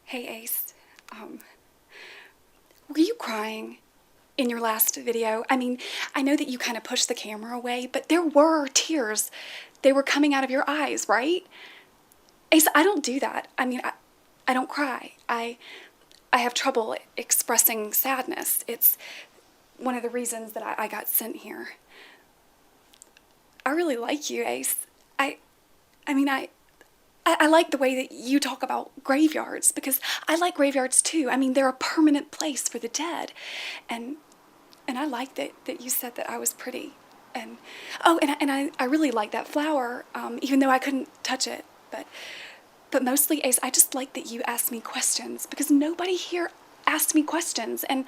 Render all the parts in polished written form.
Hey Ace, were you crying in your last video? I mean, I know that you kind of pushed the camera away, but there were tears. They were coming out of your eyes, right? Ace, I don't do that. I don't cry. I have trouble expressing sadness. It's one of the reasons that I got sent here. I really like you, Ace. I mean, I like the way that you talk about graveyards, because I like graveyards too. I mean, they're a permanent place for the dead. And I like that you said that I was pretty. And I really like that flower, even though I couldn't touch it. But mostly, Ace, I just like that you asked me questions, because nobody here asked me questions. And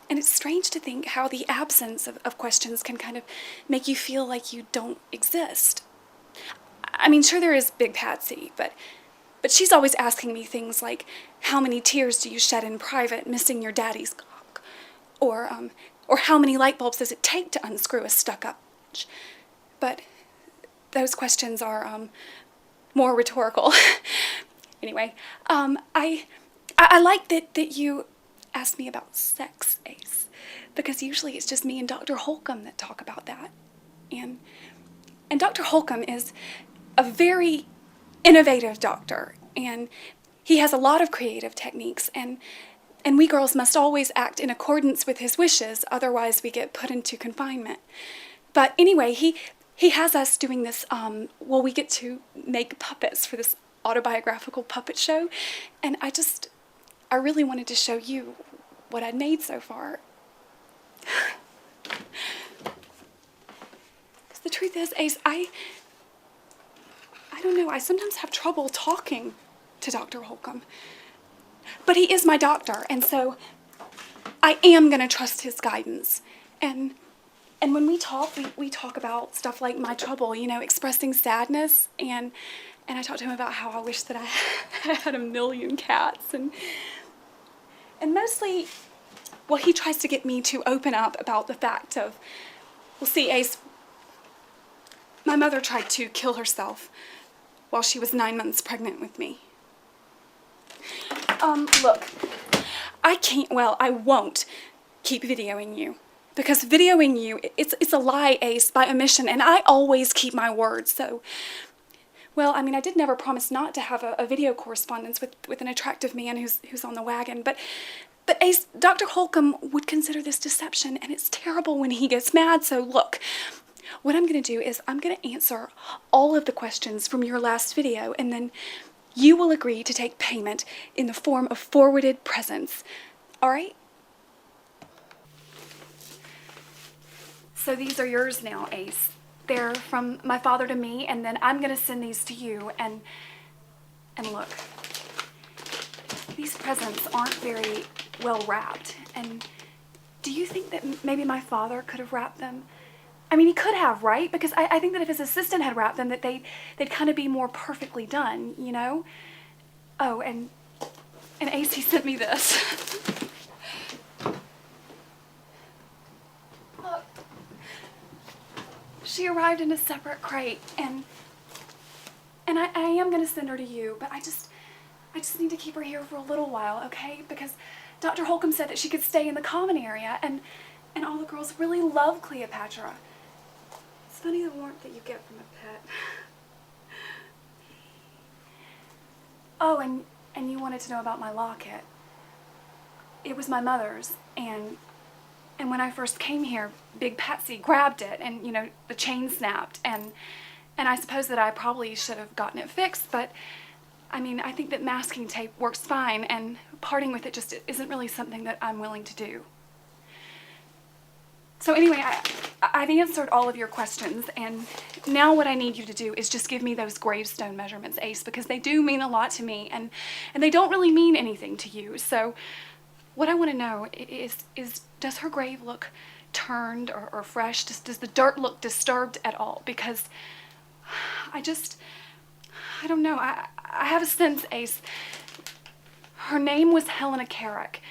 it's strange to think how the absence of questions can kind of make you feel like you don't exist. I mean, sure, there is Big Patsy, but she's always asking me things like, how many tears do you shed in private missing your daddy's cock? Or how many light bulbs does it take to unscrew a stuck-up bitch? But those questions are more rhetorical. Anyway, I like that you asked me about sex, Ace, because usually it's just me and Dr. Holcomb that talk about that. And Dr. Holcomb is a very innovative doctor, and he has a lot of creative techniques, and we girls must always act in accordance with his wishes, otherwise we get put into confinement. But anyway, he has us doing this, we get to make puppets for this autobiographical puppet show, and I really wanted to show you what I'd made so far. Because the truth is, Ace, I don't know, I sometimes have trouble talking to Dr. Holcomb. But he is my doctor, and so I am going to trust his guidance. And when we talk about stuff like my trouble, you know, expressing sadness, and I talk to him about how I wish that I had 1,000,000 cats, and mostly, well, he tries to get me to open up about the fact of, well, see, Ace, my mother tried to kill herself while she was 9 months pregnant with me. Look, I won't keep videoing you, because videoing you, it's a lie, Ace, by omission, and I always keep my word, so, well, I mean, I did never promise not to have a video correspondence with an attractive man who's on the wagon, but Ace, Dr. Holcomb would consider this deception, and it's terrible when he gets mad, so look, what I'm going to do is I'm going to answer all of the questions from your last video, and then you will agree to take payment in the form of forwarded presents. All right? So these are yours now, Ace. They're from my father to me, and then I'm going to send these to you, and look. These presents aren't very well wrapped, and do you think that maybe my father could have wrapped them? I mean, he could have, right? Because I think that if his assistant had wrapped them, that they'd kind of be more perfectly done, you know? Oh, and Ace, he sent me this. Look. She arrived in a separate crate, and I am going to send her to you, but I just need to keep her here for a little while, okay? Because Dr. Holcomb said that she could stay in the common area, and all the girls really love Cleopatra. It's funny the warmth that you get from a pet. Oh, and you wanted to know about my locket. It was my mother's, and when I first came here, Big Patsy grabbed it, and, you know, the chain snapped, and I suppose that I probably should have gotten it fixed, but, I mean, I think that masking tape works fine, and parting with it just isn't really something that I'm willing to do. So anyway, I've answered all of your questions, and now what I need you to do is just give me those gravestone measurements, Ace, because they do mean a lot to me, and they don't really mean anything to you. So what I want to know is does her grave look turned or fresh? Does the dirt look disturbed at all? Because I don't know. I have a sense, Ace. Her name was Helena Carrick.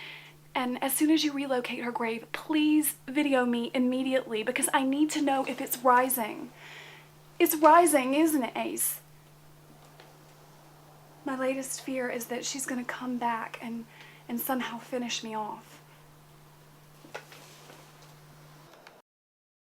And as soon as you relocate her grave, please video me immediately, because I need to know if it's rising. It's rising, isn't it, Ace? My latest fear is that she's going to come back and somehow finish me off.